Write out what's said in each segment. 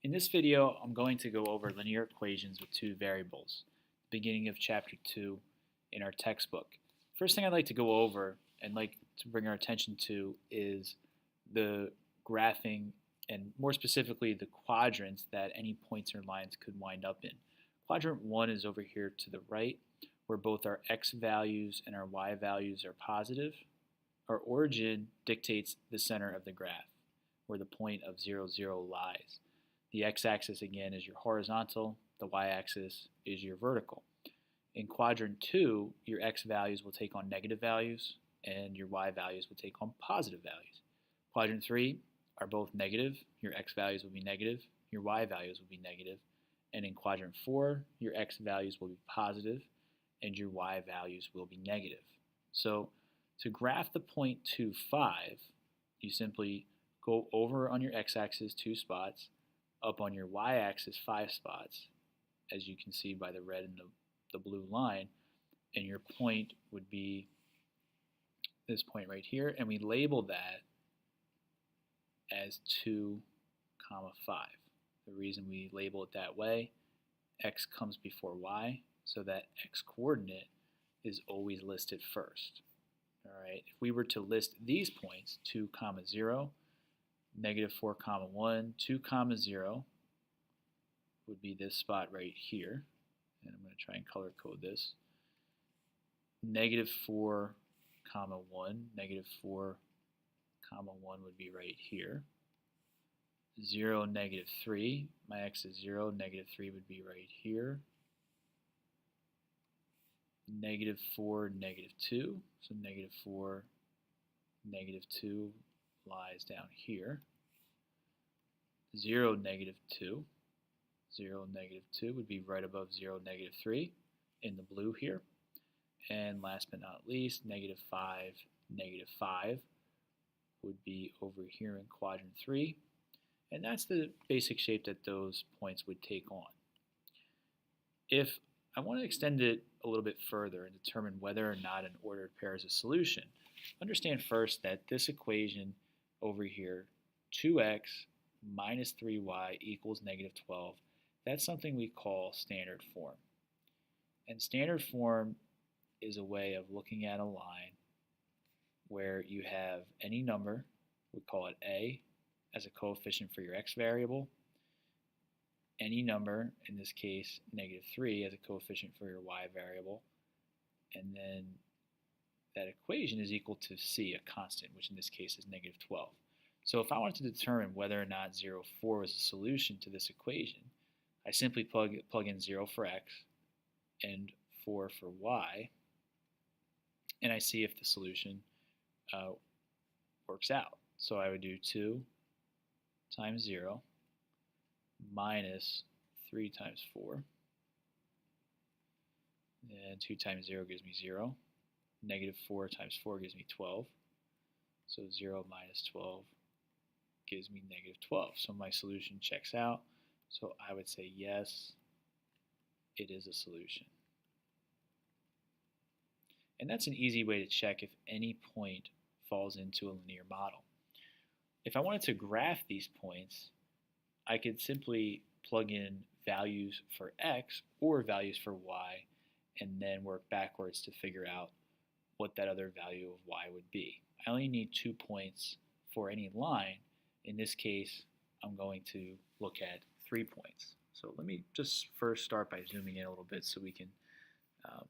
In this video, I'm going to go over linear equations with two variables, beginning of chapter 2 in our textbook. First thing I'd like to go over and like to bring our attention to is the graphing and more specifically the quadrants that any points or lines could wind up in. Quadrant 1 is over here to the right where both our x values and our y values are positive. Our origin dictates the center of the graph where the point of 0, 0 lies. The x-axis again is your horizontal, the y-axis is your vertical. In quadrant 2, your x values will take on negative values and your y values will take on positive values. Quadrant 3 are both negative, your x values will be negative, your y values will be negative. And in quadrant 4, your x values will be positive and your y values will be negative. So to graph the point 2, 5, you simply go over on your x-axis 2 spots, up on your y-axis 5 spots, as you can see by the red and the blue line, and your point would be this point right here, and we label that as 2, 5. The reason we label it that way, x comes before y, so that x coordinate is always listed first. All right, if we were to list these points, 2, 0, negative 4, 1, 2, 0 would be this spot right here. And I'm going to try and color code this. Negative 4, 1, negative 4, 1 would be right here. 0, negative 3, my x is 0, negative 3 would be right here. Negative 4, negative 2, so negative 4, negative 2 lies down here. 0, negative 2. 0, negative 2 would be right above 0, negative 3 in the blue here. And last but not least, negative 5, negative 5 would be over here in quadrant 3. And that's the basic shape that those points would take on. If I want to extend it a little bit further and determine whether or not an ordered pair is a solution, understand first that this equation over here, 2x minus 3y equals negative 12, that's something we call standard form. And standard form is a way of looking at a line where you have any number, we call it a, as a coefficient for your x variable, any number, in this case negative 3, as a coefficient for your y variable, and then that equation is equal to c, a constant, which in this case is negative 12. So if I wanted to determine whether or not 0, 4 was a solution to this equation, I simply plug in 0 for x and 4 for y, and I see if the solution works out. So I would do 2 times 0 minus 3 times 4, and 2 times 0 gives me 0. Negative 4 times 4 gives me 12. So 0 minus 12 gives me negative 12. So my solution checks out. So I would say yes, it is a solution. And that's an easy way to check if any point falls into a linear model. If I wanted to graph these points, I could simply plug in values for x or values for y and then work backwards to figure out what that other value of y would be. I only need 2 points for any line. In this case, I'm going to look at 3 points. So let me just first start by zooming in a little bit so we can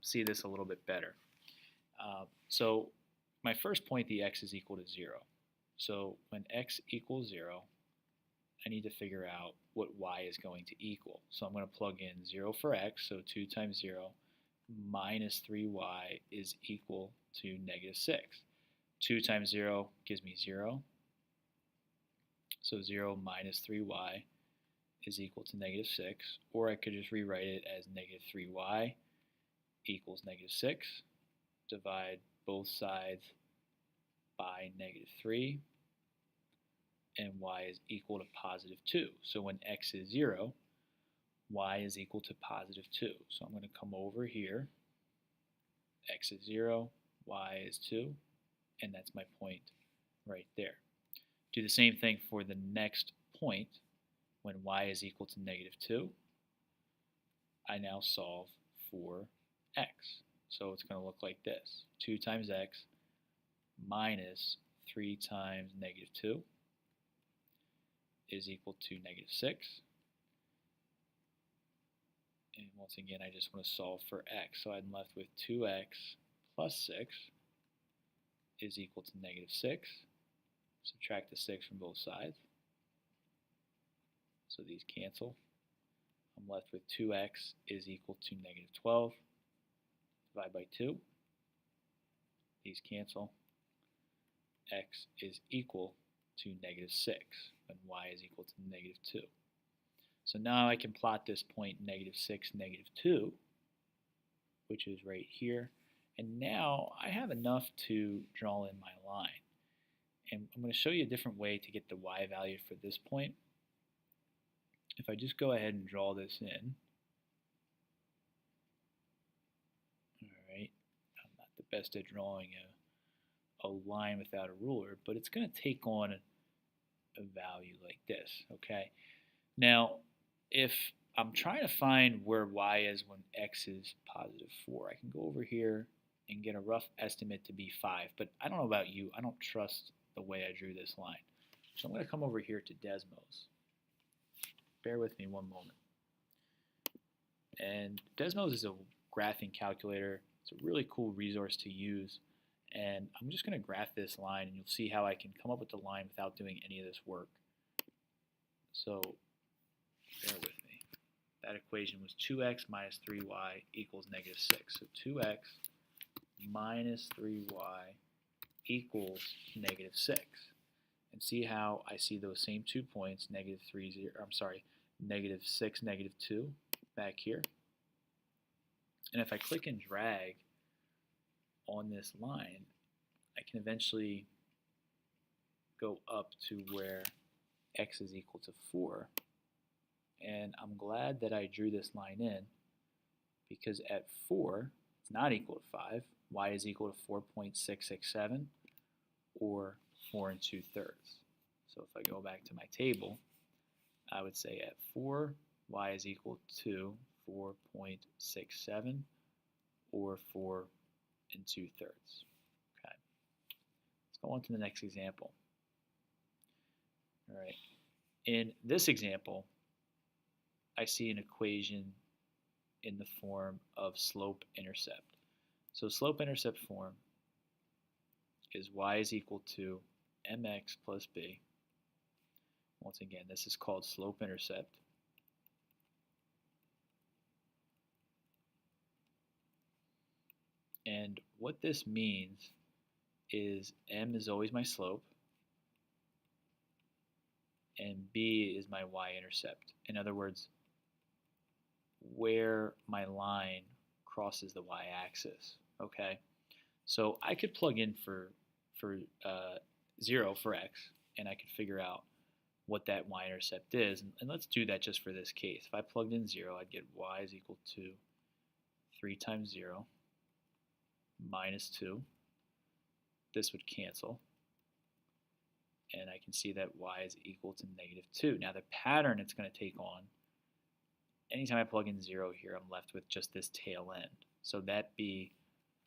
see this a little bit better. So my first point, the x is equal to 0. So when x equals 0, I need to figure out what y is going to equal. So I'm going to plug in 0 for x, so 2 times 0 minus 3y is equal to negative 6. 2 times 0 gives me 0. So 0 minus 3y is equal to negative 6. Or I could just rewrite it as negative 3y equals negative 6. Divide both sides by negative 3. And y is equal to positive 2. So when x is 0, y is equal to positive 2. So I'm going to come over here. X is 0, y is 2, and that's my point right there. Do the same thing for the next point. when y is equal to -2, I now solve for x. So it's going to look like this. 2 times x minus 3 times -2 is equal to -6. And once again, I just want to solve for x. So I'm left with 2x plus 6 is equal to -6. Subtract the 6 from both sides. So these cancel. I'm left with 2x is equal to -12. Divide by 2. These cancel. X is equal to -6 when y is equal to -2. So now I can plot this point -6, -2, which is right here. And now I have enough to draw in my line. And I'm going to show you a different way to get the y value for this point. If I just go ahead and draw this in, alright, I'm not the best at drawing a line without a ruler, but it's going to take on a value like this, okay? Now, if I'm trying to find where y is when x is +4, I can go over here and get a rough estimate to be 5, but I don't know about you, I don't trust the way I drew this line. So I'm going to come over here to Desmos. Bear with me one moment. And Desmos is a graphing calculator. It's a really cool resource to use. And I'm just going to graph this line, and you'll see how I can come up with the line without doing any of this work. So bear with me. That equation was 2x minus 3y equals -6. So 2x minus 3y equals -6. And see how I see those same 2 points, -6, -2 back here. And if I click and drag on this line, I can eventually go up to where x is equal to 4. And I'm glad that I drew this line in, because at 4, it's not equal to 5. Y is equal to 4.667, or 4 2/3. So if I go back to my table, I would say at 4, y is equal to 4.67, or 4 2/3. Okay. Let's go on to the next example. All right. In this example, I see an equation in the form of slope-intercept. So slope-intercept form is y is equal to mx plus b. Once again, this is called slope-intercept. And what this means is m is always my slope, and b is my y-intercept. In other words, where my line crosses the y-axis. Okay, so I could plug in for 0 for x, and I could figure out what that y-intercept is. And let's do that just for this case. If I plugged in 0, I'd get y is equal to 3 times 0 minus 2. This would cancel. And I can see that y is equal to -2. Now the pattern it's going to take on, anytime I plug in 0 here, I'm left with just this tail end. So that b,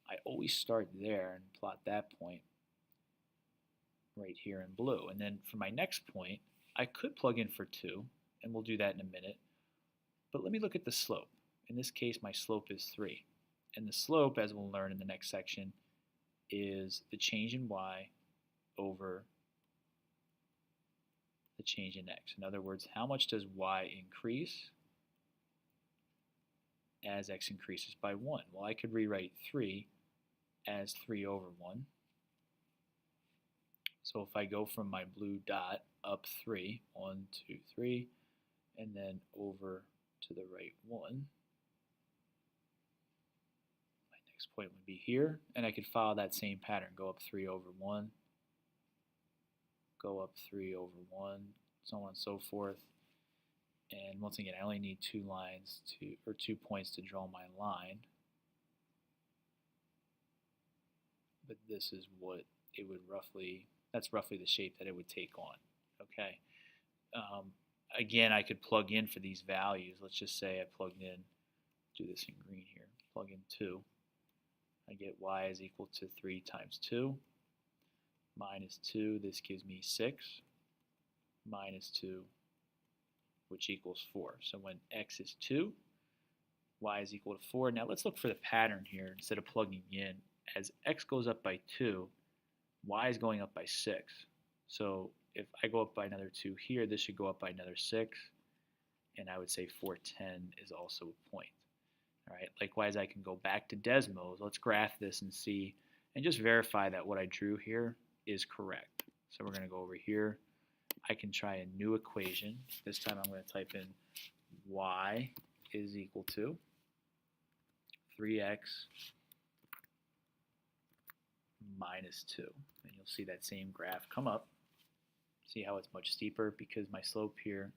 I always start there and plot that point right here in blue. And then for my next point, I could plug in for 2, and we'll do that in a minute. But let me look at the slope. In this case, my slope is 3. And the slope, as we'll learn in the next section, is the change in y over the change in x. In other words, how much does y increase as x increases by 1? Well, I could rewrite 3 as 3 over 1. So if I go from my blue dot up 3, 1, 2, 3, and then over to the right 1, my next point would be here, and I could follow that same pattern. Go up 3 over 1, go up 3 over 1, so on and so forth. And once again, I only need 2 points to draw my line. But this is what it would roughly, that's roughly the shape that it would take on. Okay. again, I could plug in for these values. Let's just say I plugged in, do this in green here, plug in 2. I get y is equal to 3 times 2 minus 2. This gives me 6 minus 2, which equals 4. So when x is 2, y is equal to 4. Now let's look for the pattern here instead of plugging in. As x goes up by 2, y is going up by 6. So if I go up by another 2 here, this should go up by another 6. And I would say 410 is also a point. All right. Likewise, I can go back to Desmos. Let's graph this and see, and just verify that what I drew here is correct. So we're going to go over here. I can try a new equation. This time I'm going to type in y is equal to 3x minus 2. And you'll see that same graph come up. See how it's much steeper because my slope here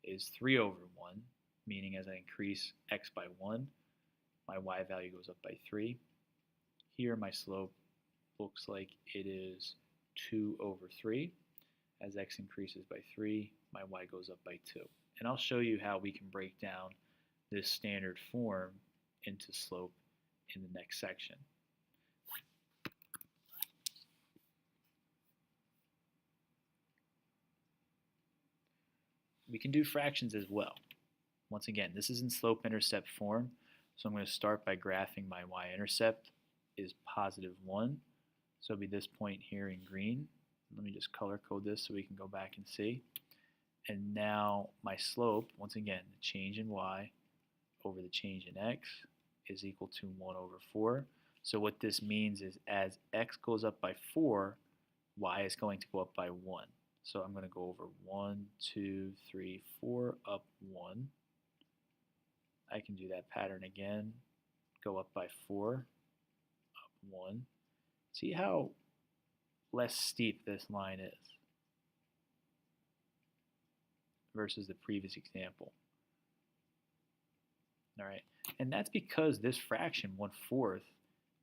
is 3 over 1, meaning as I increase x by 1, my y value goes up by 3. Here my slope looks like it is 2 over 3. As x increases by 3, my y goes up by 2. And I'll show you how we can break down this standard form into slope in the next section. We can do fractions as well. Once again, this is in slope-intercept form, so I'm going to start by graphing my y-intercept is positive 1. So it'll be this point here in green. Let me just color code this so we can go back and see. And now my slope, once again, the change in y over the change in x is equal to 1 over 4. So what this means is as x goes up by 4, y is going to go up by 1. So I'm going to go over 1, 2, 3, 4, up 1. I can do that pattern again. Go up by 4, up 1. See how less steep this line is versus the previous example. All right, and that's because this fraction, 1/4,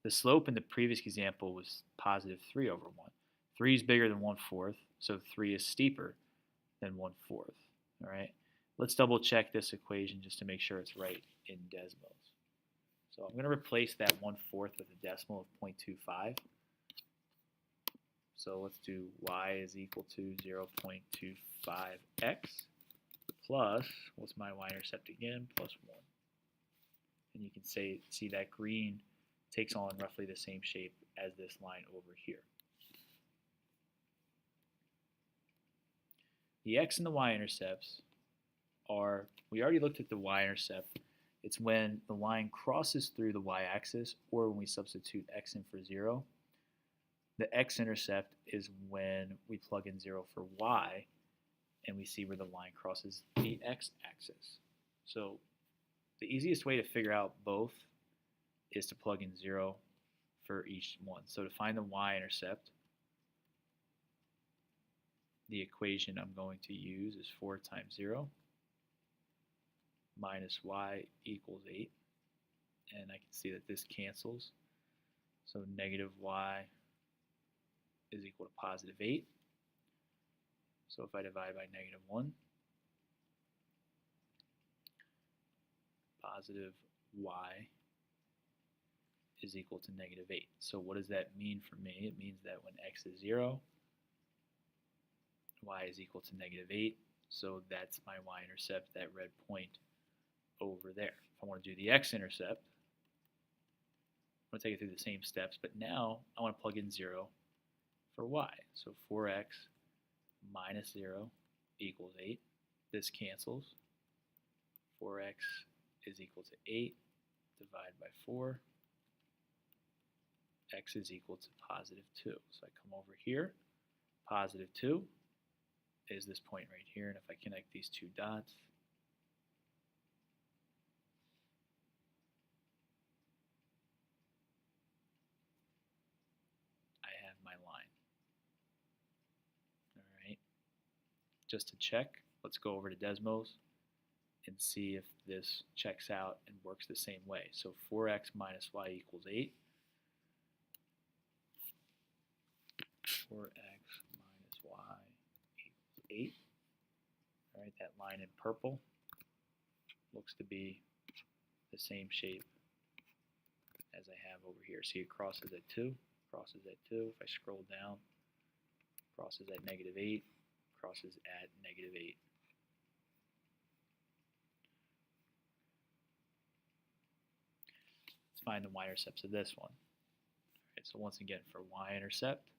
the slope in the previous example was positive 3 over 1. 3 is bigger than 1/4, so 3 is steeper than 1/4. All right, let's double check this equation just to make sure it's right in Desmos. So I'm going to replace that 1/4 with a decimal of 0.25. So let's do y is equal to 0.25x plus, what's my y-intercept again, plus 1. And you can see that green takes on roughly the same shape as this line over here. The x and the y-intercepts are, we already looked at the y-intercept. It's when the line crosses through the y-axis or when we substitute x in for 0. The x-intercept is when we plug in 0 for y and we see where the line crosses the x-axis. So the easiest way to figure out both is to plug in 0 for each one. So to find the y-intercept, the equation I'm going to use is 4 times 0 minus y equals 8. And I can see that this cancels. So negative y is equal to positive 8. So if I divide by negative 1, positive y is equal to negative 8. So what does that mean for me? It means that when x is 0, y is equal to negative 8. So that's my y-intercept, that red point over there. If I want to do the x-intercept, I'm going to take it through the same steps, but now I want to plug in 0 for y. So 4x minus 0 equals 8. This cancels. 4x is equal to 8. Divide by 4. X is equal to positive 2. So I come over here. Positive 2 is this point right here. And if I connect these two dots, I have my line. All right. Just to check, let's go over to Desmos and see if this checks out and works the same way. So 4x minus y equals 8. 4x minus y equals 8. All right, that line in purple looks to be the same shape as I have over here. See, it crosses at 2, crosses at 2. If I scroll down, crosses at -8, crosses at -8. Let's find the y-intercepts of this one. All right, so once again, for y-intercept,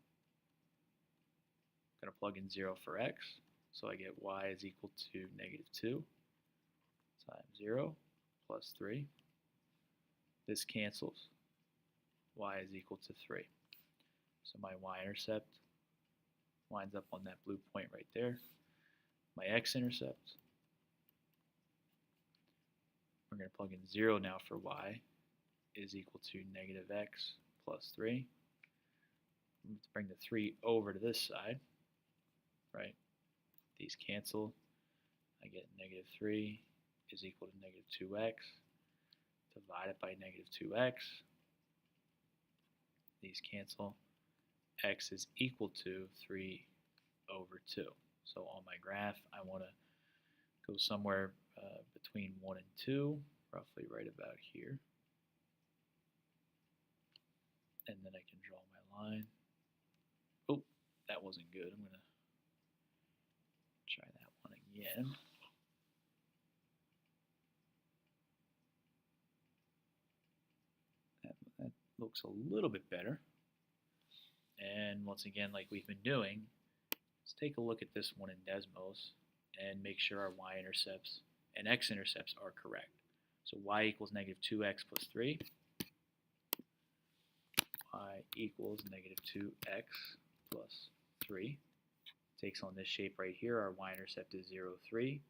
I'm going to plug in 0 for x, so I get y is equal to -2 times 0 plus 3. This cancels. Y is equal to 3. So my y-intercept lines up on that blue point right there. My x-intercept, we're going to plug in 0 now for y, is equal to -x plus 3. Let's bring the 3 over to this side, right? These cancel. I get -3 is equal to -2x divided by -2x. These cancel. X is equal to 3 over 2. So on my graph, I want to go somewhere between 1 and 2, roughly right about here. And then I can draw my line. Oh, that wasn't good. I'm going to try that one again. That looks a little bit better. And once again, like we've been doing, let's take a look at this one in Desmos and make sure our y-intercepts and x-intercepts are correct. So y equals -2x plus 3. Y equals -2x plus 3. Takes on this shape right here. Our y-intercept is 0, 3.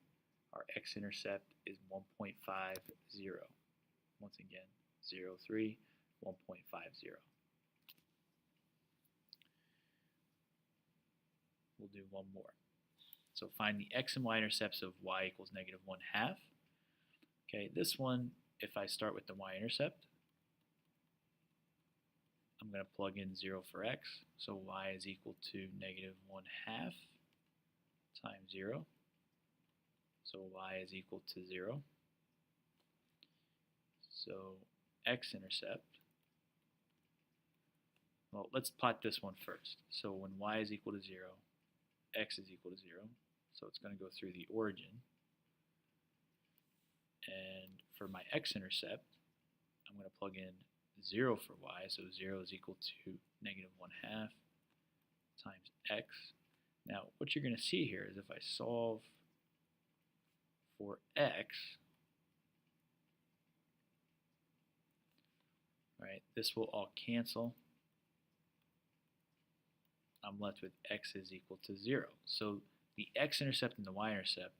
Our x-intercept is 1.50. Once again, 0, 3, 1.50. We'll do one more. So find the x and y-intercepts of y equals -1/2. Okay, this one, if I start with the y-intercept, I'm going to plug in 0 for x. So y is equal to -1/2 times 0. So y is equal to 0. So x-intercept, well, let's plot this one first. So when y is equal to 0, x is equal to 0. So it's going to go through the origin. And for my x-intercept, I'm going to plug in 0 for y. So 0 is equal to -1/2 times x. Now, what you're going to see here is if I solve for x, right, this will all cancel. I'm left with x is equal to 0. So the x-intercept and the y-intercept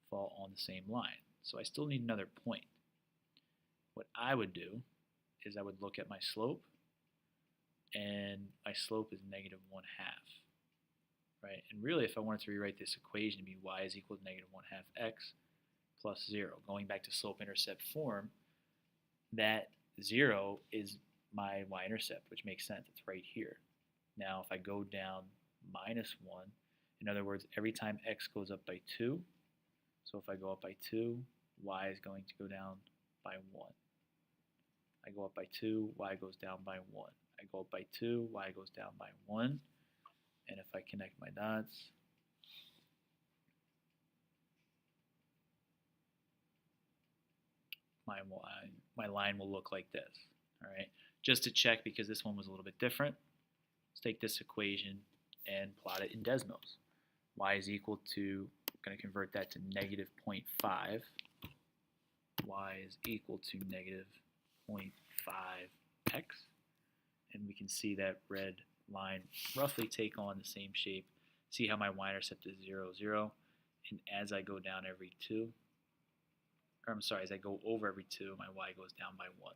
fall on the same line. So I still need another point. What I would do is I would look at my slope, and my slope is -1/2. Right? And really, if I wanted to rewrite this equation to be y is equal to -1/2 x plus 0, going back to slope-intercept form, that 0 is my y-intercept, which makes sense. It's right here. Now, if I go down -1, in other words, every time x goes up by 2, so if I go up by 2, y is going to go down by 1. I go up by 2, y goes down by 1. I go up by 2, y goes down by 1. And if I connect my dots, my line will look like this. All right. Just to check, because this one was a little bit different, let's take this equation and plot it in Desmos. Y is equal to, I'm going to convert that to -0.5. Y is equal to -0.5x. And we can see that red line roughly take on the same shape. See how my y-intercept is 0, 0. And as I go down every 2, or I'm sorry, as I go over every 2, my y goes down by 1.